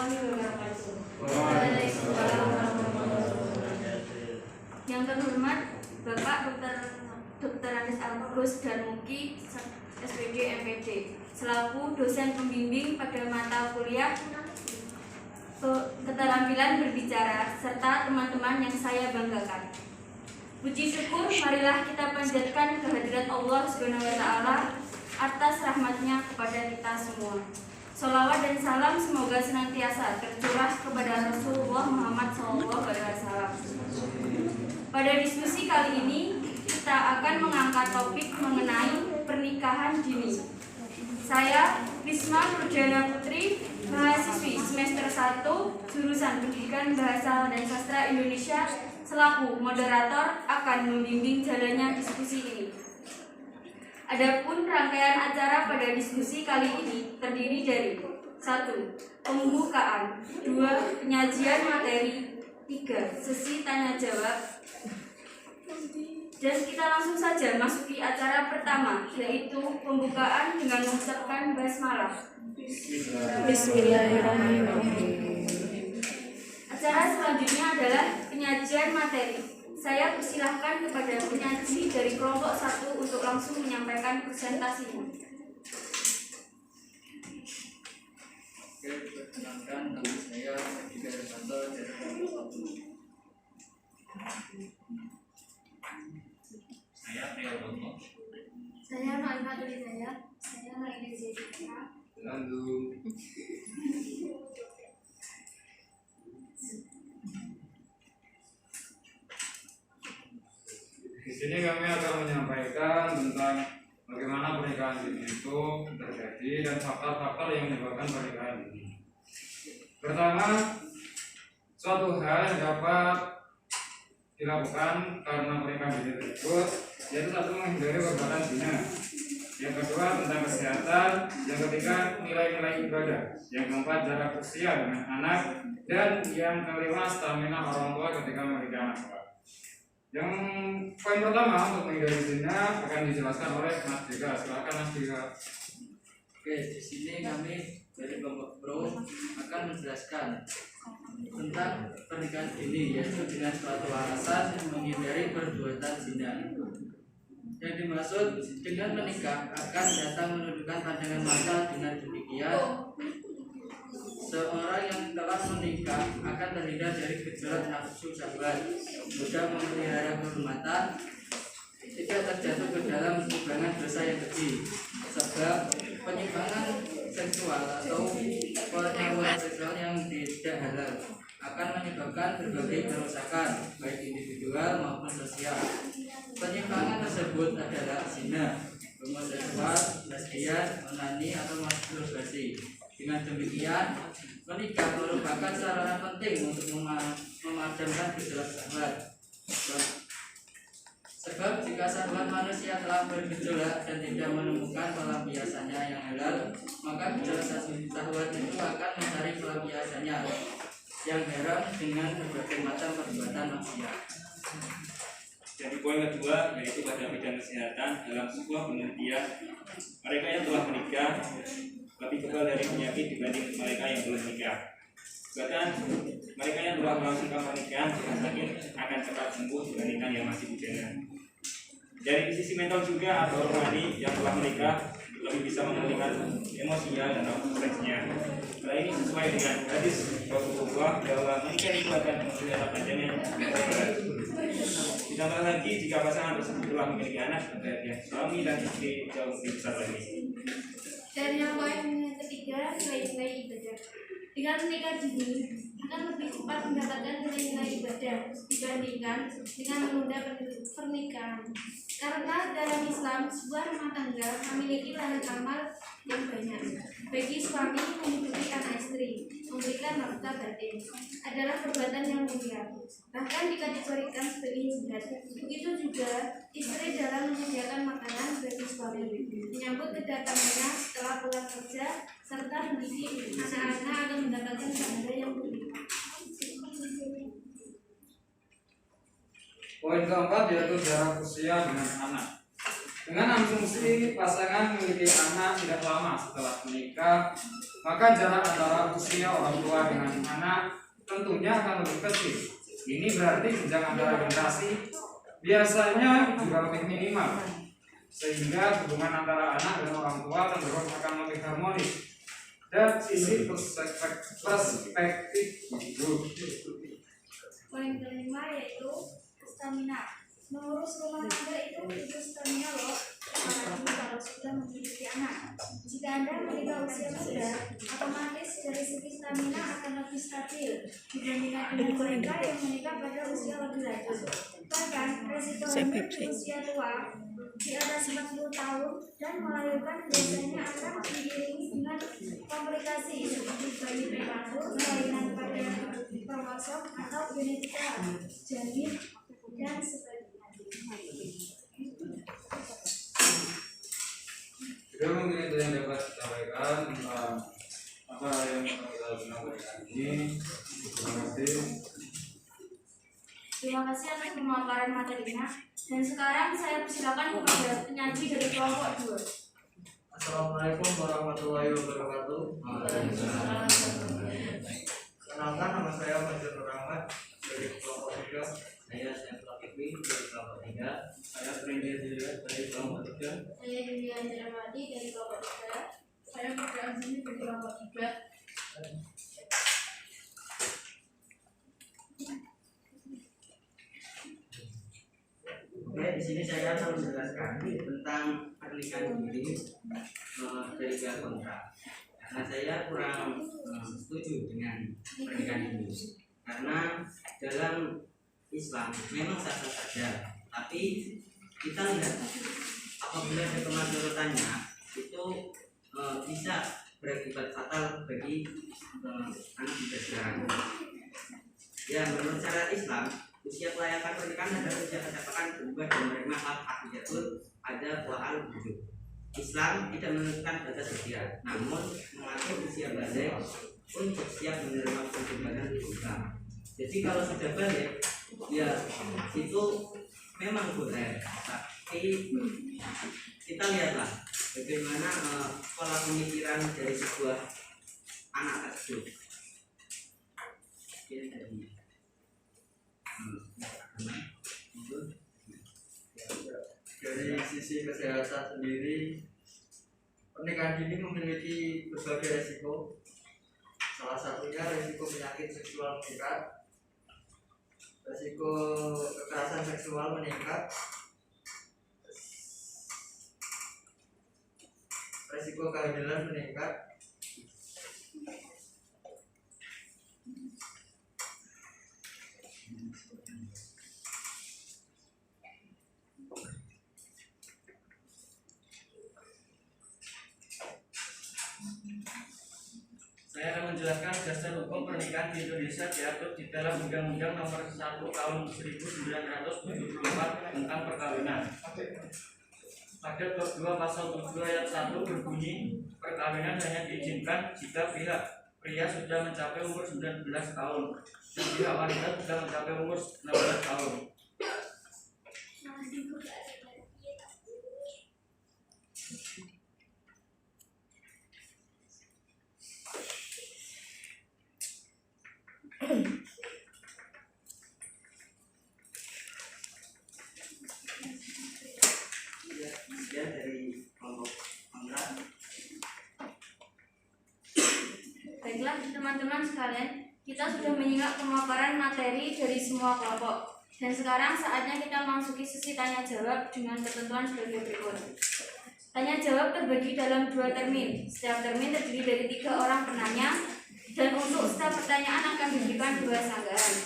warahmatullahi wabarakatuh. Waalaikumsalam warahmatullahi wabarakatuh. Yang terhormat Bapak Dr. Andes Agus Darmuki, SPD MPD, selaku dosen pembimbing pada mata kuliah keterampilan berbicara serta teman-teman yang saya banggakan. Puji syukur marilah kita panjatkan kehadirat Allah Subhanahu wa taala atas rahmatnya kepada kita semua. Sholawat dan salam semoga senantiasa tercurah kepada Rasulullah Muhammad SAW. Pada diskusi kali ini kita akan mengangkat topik mengenai pernikahan dini. Saya Risma Nurjana Putri, mahasiswi semester 1 jurusan Pendidikan Bahasa dan Sastra Indonesia, selaku moderator akan membimbing jalannya diskusi ini. Adapun rangkaian acara pada diskusi kali ini terdiri dari 1. Pembukaan, 2. Penyajian materi, 3. Sesi tanya jawab. Dan kita langsung saja masuki acara pertama, yaitu pembukaan dengan mengucapkan basmalah. Bismillahirrahmanirrahim. Acara selanjutnya adalah penyajian materi. Saya persilahkan kepada penyaji dari kelompok 1 untuk langsung menyampaikan presentasinya. Oke, perkenalkan nama saya Edi Santo dari kelompok 1. Saya Priyo Bono. Saya Ma'ifat Hidayah. Saya Maida Zedika. Lalu Di sini kami akan menyampaikan tentang bagaimana pernikahan dini itu terjadi dan faktor-faktor yang menyebabkan pernikahan dini. Pertama, suatu hal yang dapat dilakukan karena pernikahan dini tersebut yaitu 1. Menghindari perbuatan zina. Yang kedua, tentang kesehatan. Yang ketiga, nilai-nilai ibadah. Yang keempat, jarak usia dengan anak. Dan yang kelima, stamina orang tua ketika memiliki anak. Yang poin pertama untuk menghindari zina akan dijelaskan oleh Mas Dika. Silakan Mas Dika. oke, di sini kami dari kelompok Pro akan menjelaskan tentang pernikahan dini, yaitu dengan suatu alasan menghindari perbuatan zina. Yang dimaksud dengan menikah akan datang menunjukkan pandangan mata. Dengan demikian, seorang yang telah menikah akan terhindar dari gejolak nafsu syahwat, mudah memelihara kehormatan, tidak terjatuh ke dalam hubungan dosa yang keji. Sebab penyimpangan seksual atau pergaulan seksual yang tidak halal akan menyebabkan berbagai kerusakan baik individual maupun sosial. Penyimpangan tersebut adalah zina, homoseksual, lesbian, onani atau masturbasi. Dengan demikian, menikah merupakan sarana penting untuk memadamkan gejolak syahwat. Sebab jika syahwat manusia telah bergejolak dan tidak menemukan pelampiasannya yang halal, maka gejolak syahwat itu akan mencari pelampiasannya yang haram dengan berbagai macam perbuatan maksiat. Jadi poin kedua yaitu pada bidang kesehatan. Dalam sebuah penelitian, mereka yang telah menikah lebih kebal dari penyakit dibanding mereka yang belum menikah. Bahkan mereka yang telah melangsungkan pernikahan dengan sakit akan cepat sembuh dibandingkan yang masih bujana. Dari sisi mental juga atau rohani, yang telah menikah lebih bisa mengendalikan emosinya dan refleksnya. Hal ini sesuai dengan hadis Rasulullah bahwa menikah itu akan menjadi panjangnya. Ditambah lagi jika pasangan tersebut telah memiliki anak, maka dia suami dan istri jauh lebih besar lagi. Dan yang poin ketiga, nilai-nilai ibadah. Dengan menikah dini akan lebih cepat mendapatkan nilai-nilai ibadah dibandingkan dengan menunda pernikahan. Karena dalam Islam, sebuah rumah tangga memiliki lahan amal yang banyak. Bagi suami menghidupi anak istri, memberikan nafkah batin adalah perbuatan yang mulia, bahkan dikategorikan sebagai jihad. Begitu juga istri dalam menyediakan makanan bagi suami, menyambut kedatangannya setelah pulang kerja, serta mendidik anak-anak agar mendapatkan pahala yang berlimpah. Poin keempat yaitu jarak usia dengan anak. Dengan asumsi pasangan memiliki anak tidak lama setelah menikah, maka jarak antara usia orang tua dengan anak tentunya akan lebih kecil. Ini berarti jenjang antara generasi biasanya juga lebih minimal, sehingga hubungan antara anak dan orang tua cenderung akan lebih harmonis dan sisi perspektif hidup. Poin kelima yaitu stamina. Mengurus rumah tangga itu butuh stamina loh, apalagi kalau sudah memiliki anak. Jika Anda menikah usia muda, otomatis dari segi stamina akan lebih stabil dibandingkan dengan mereka yang menikah pada usia lebih lanjut. Bahkan resiko hamil di usia tua di atas 40 tahun dan melahirkan biasanya akan diiringi dengan komplikasi seperti bayi prematur, kelainan pada kromosom atau genetika janin dan sebagainya. Jadi mungkin itu yang dapat kita sampaikan tentang apa yang kita gunakan ini. Terima kasih. Terima kasih atas pemaparan materinya. Dan sekarang saya persilakan kepada penyaji dari kelompok 2. Assalamualaikum warahmatullahi wabarakatuh. Kenalkan, nama saya Fajar Nur Ahmad dari kelompok 3. Saya Syamsul Fikri dari kelompok 3. Saya Prindy Dilihat dari kelompok 3. Saya Julian Jeramati dari kelompok 3. Saya Putri Azmi dari kelompok 3. Oke, di sini saya akan menjelaskan tentang pernikahan dini dari pihak kontra. Karena saya kurang setuju dengan pernikahan dini. Karena dalam Islam memang sah-sah saja, tapi kita lihat apabila ada kemadaratan itu bisa berakibat fatal bagi anak muda sekarang. Ya, menurut syariat Islam, usia kelayakan pernikahan adalah usia kecakapan berubah dan menerima hak diatur ada kuahal hidup. Islam tidak menentukan batas usia, namun mengatur usia balik untuk siap menerima perkembangan Islam. Jadi kalau sudah balik, ya itu memang boleh, tapi kita lihatlah bagaimana pola pemikiran dari sebuah anak tersebut. Ini tadi. Dari sisi kesehatan sendiri, pernikahan dini memiliki berbagai resiko. Salah satunya resiko penyakit seksual meningkat, resiko kekerasan seksual meningkat, resiko kehamilan meningkat. Saya akan menjelaskan dasar hukum pernikahan di Indonesia diatur di dalam Undang-Undang Nomor 1 Tahun 1974 tentang perkawinan. Pada bab 2 pasal 7 ayat 1 berbunyi, perkawinan hanya diizinkan jika pihak pria sudah mencapai umur 19 tahun dan pihak wanita sudah mencapai umur 16 tahun. Sekian dari kelompok kontra. Baiklah teman-teman sekalian, kita sudah menyimak pemaparan materi dari semua kelompok. Dan sekarang saatnya kita memasuki sesi tanya jawab dengan ketentuan sebagai berikut. Tanya jawab terbagi dalam 2 termin. Setiap termin terdiri dari 3 orang penanya, dan untuk setiap pertanyaan akan diberikan 2 sanggahan.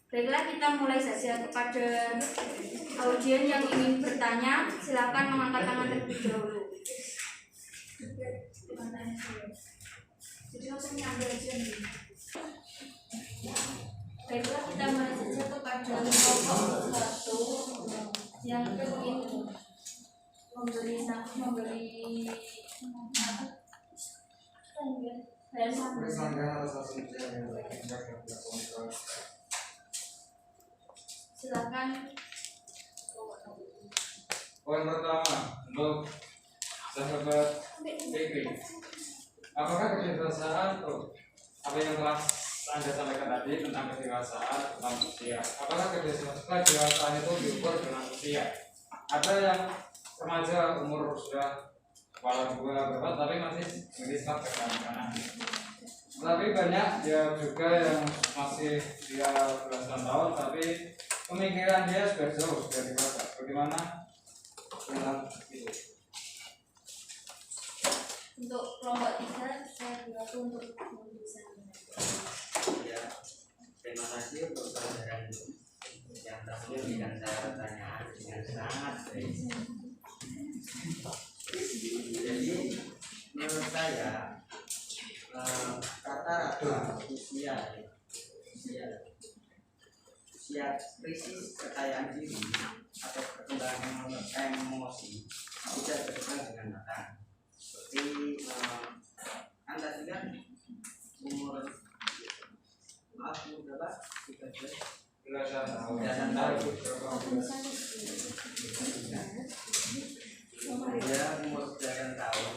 Baiklah, kita mulai saja. Kepada audien yang ingin bertanya, silakan mengangkat tangan terlebih dahulu. Jadi langsung nyambil aja nih. Baiklah, kita mulai saja kepada kelompok 1 yang ingin memberi silakan. Poin pertama untuk sahabat Fikri. Apakah kedewasaan apa yang telah Anda sampaikan tadi tentang kedewasaan tentang usia? Apakah kedewasaan itu diukur dengan usia? Ada yang remaja umur sudah kepala dua berapa tapi masih berispat kekanak-kanakan. Tapi banyak ya juga yang masih dia belasan tahun tapi pemikiran dia sudah jauh sudah dewasa. Bagaimana tentang itu? Untuk kelompok 3 saya berlaku untuk bisa Ya, terima kasih untuk pelajaran yang terakhir dengan saya pertanyaan dengan sangat baik. Jadi menurut saya rata-rata usia krisis kekayaan diri atau perkembangan emosi tidak berkembang dengan matang. Seperti kan tadi kan umur berapa? 13 Belasan tahun. Belasan tahun. Dia umur 9 tahun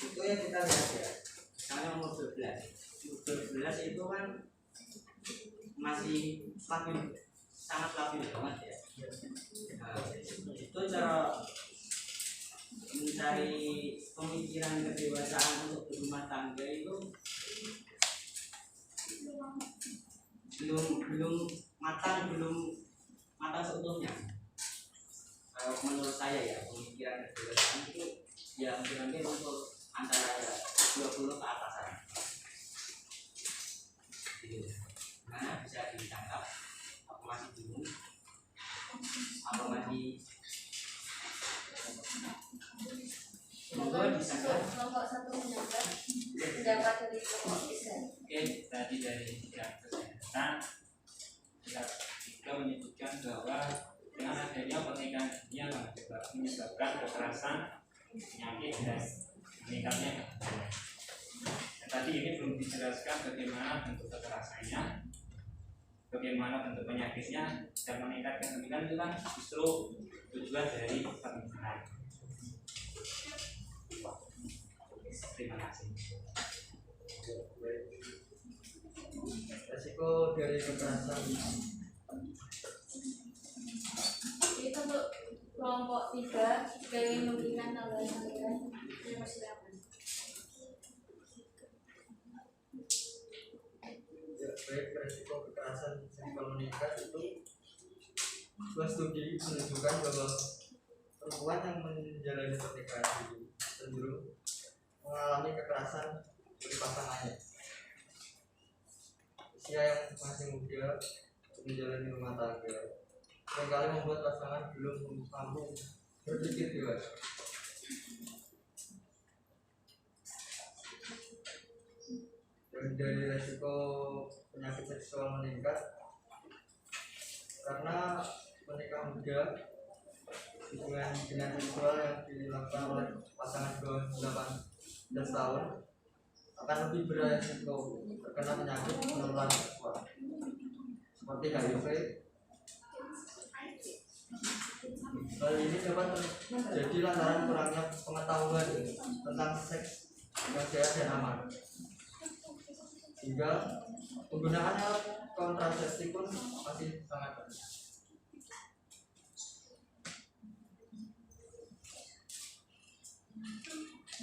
itu yang kita lihat ya, misalnya umur 12 itu kan masih labil, sangat labil banget ya. Nah, itu cara mencari pemikiran kedewasaan untuk berumah tangga itu belum matang seutuhnya. Menurut saya ya, pemikiran kedewasaan itu ya mungkin untuk antara 20 ke atasan. Gitu. Mana bisa ditangkap? Apa masih bingung? Apa masih kelompok 1 menangkap pendapat dari kelompok 3. Oke, tadi dari pihak kesehatan juga menyebutkan bahwa dengan adanya pernikahan ini akan menyebabkan kekerasan, penyakit dan meningkatnya. Dan tadi ini belum dijelaskan bagaimana bentuk kekerasannya, bagaimana bentuk penyakitnya dan meningkatkan demikian itu kan justru tujuan dari pernikahan. Terima kasih. resiko dari kekerasan? Itu untuk kelompok 3 jika ingin memberikan tambahan tambahan persilakan. Ya, baik, resiko kekerasan seksual meningkat itu sebuah studi menunjukkan bahwa perempuan yang menjalani pernikahan itu cenderung mengalami kekerasan dari pasangannya. Usia yang masih muda menjalani rumah tangga seringkali membuat pasangan belum mampu berpikir dewasa. Dan dari resiko penyakit seksual meningkat karena menikah muda, hubungan seksual yang dilakukan oleh pasangan di bawah 18 tahun akan lebih beresiko terkena penyakit menular seksual seperti HIV. Hal ini dapat terjadi lantaran kurangnya pengetahuan tentang seks yang sehat dan aman, hingga penggunaan alat kontrasepsi pun masih sangat banyak.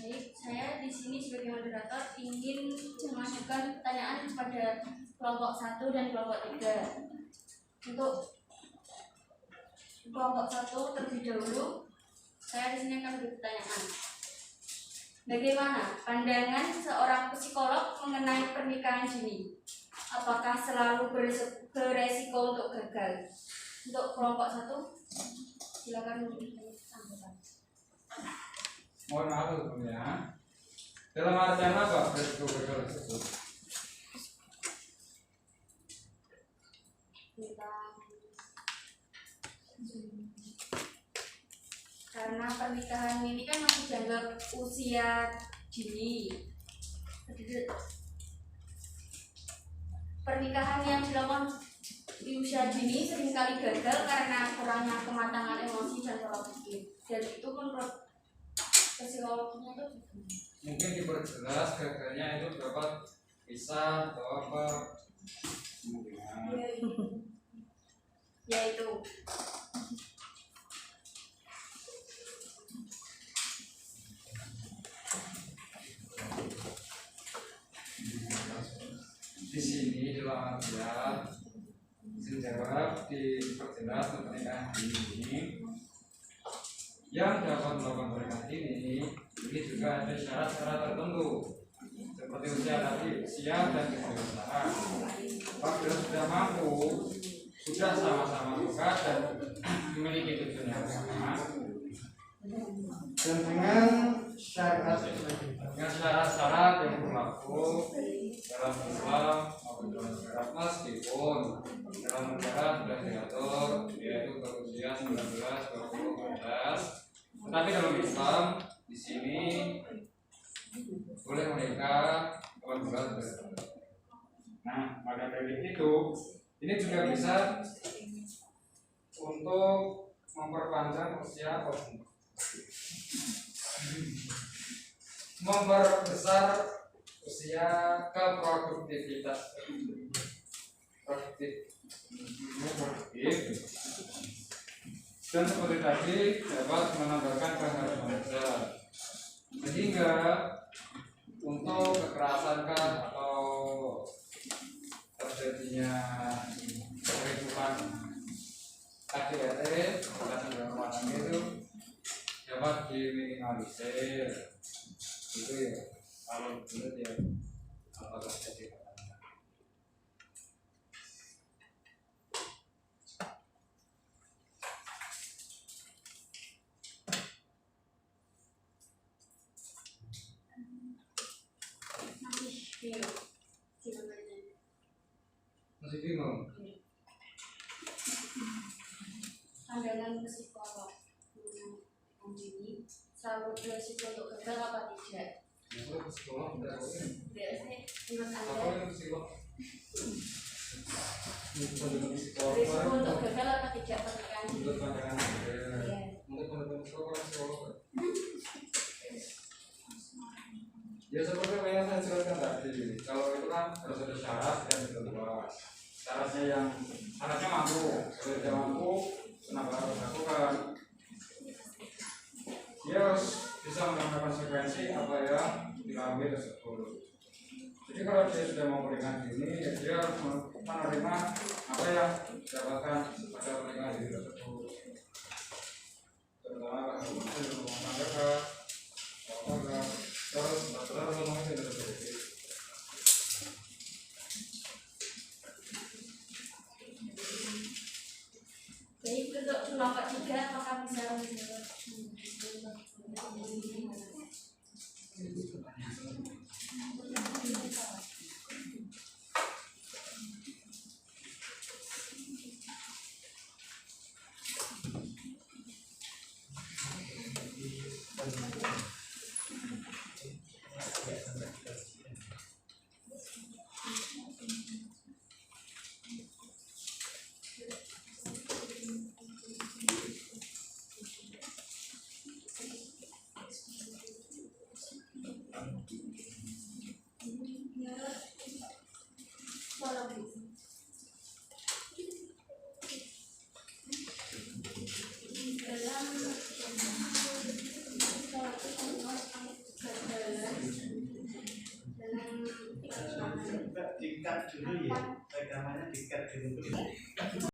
Baik, saya di sini sebagai moderator ingin mengajukan pertanyaan kepada kelompok 1 dan kelompok 3. Untuk kelompok 1 terlebih dahulu, saya di sini akan beri pertanyaan. Bagaimana pandangan seorang psikolog mengenai pernikahan dini? Apakah selalu beresiko untuk gagal? Untuk kelompok 1, silakan memberikan tanggapan. Mohon maaf sebelumnya. Dalam artian apa beresiko gagal tersebut? Karena pernikahan ini kan masih dianggap usia dini. Pernikahan yang dilakukan di usia dini seringkali gagal karena kurangnya kematangan emosi dan pola pikir. Dan itu menurut psikologinya itu Mungkin diperjelas gagalnya itu dapat bisa atau apa. yaitu Di sini di lamar dijawab diperjelas pernikahan dini yang dapat melakukan pernikahan dini ini juga ada syarat-syarat tertentu seperti usia tadi, usia dan kedewasaan. Apabila sudah mampu, sudah sama-sama suka dan memiliki tujuan yang sama, dan dengan syarat-syarat yang berlaku dalam Islam maupun dalam syarat meskipun dalam negara sudah diatur yaitu berusia 19, 20, 18, tetapi dalam Islam di sini boleh menikah 18. Nah, maka dari itu ini juga bisa untuk memperpanjang usia memperbesar usia keproduktivitas produktif dan seperti tadi dapat menambahkan keharapan sehingga untuk kekerasan atau terjadinya keributan KDRT kekerasan dalam rumah tangga itu dapat diminimalisir. Itu ya kalau menurut ya apakah jadi masih bingung? pandangan psikolog ini selalu beresiko untuk gagal apa tidak? Masuk psikolog tidak boleh. Biasanya menurut Apa Anda yang psikolog? beresiko untuk gagal apa tidak pernikahan dini? Menurut pandangan saya, Iya. menurut pandangan psikolog. Ya seperti yang saya jelaskan tadi, kalau itu kan harus ada syarat dan ketentuan. Syaratnya mampu, kalau tidak mampu, kenapa harus dilakukan? Dia harus bisa mengambil konsekuensi apa yang diambil tersebut. Jadi kalau dia sudah mau pernikahan dini, ya dia harus menerima apa yang didapatkan pada pernikahan dini tersebut. Terutama kalau rumah tangga, terus ngomongnya tidak seperti itu. Jadi untuk kelompok 3 apakah bisa menjawab? Dikat dulu ya, rekamannya dikat dulu.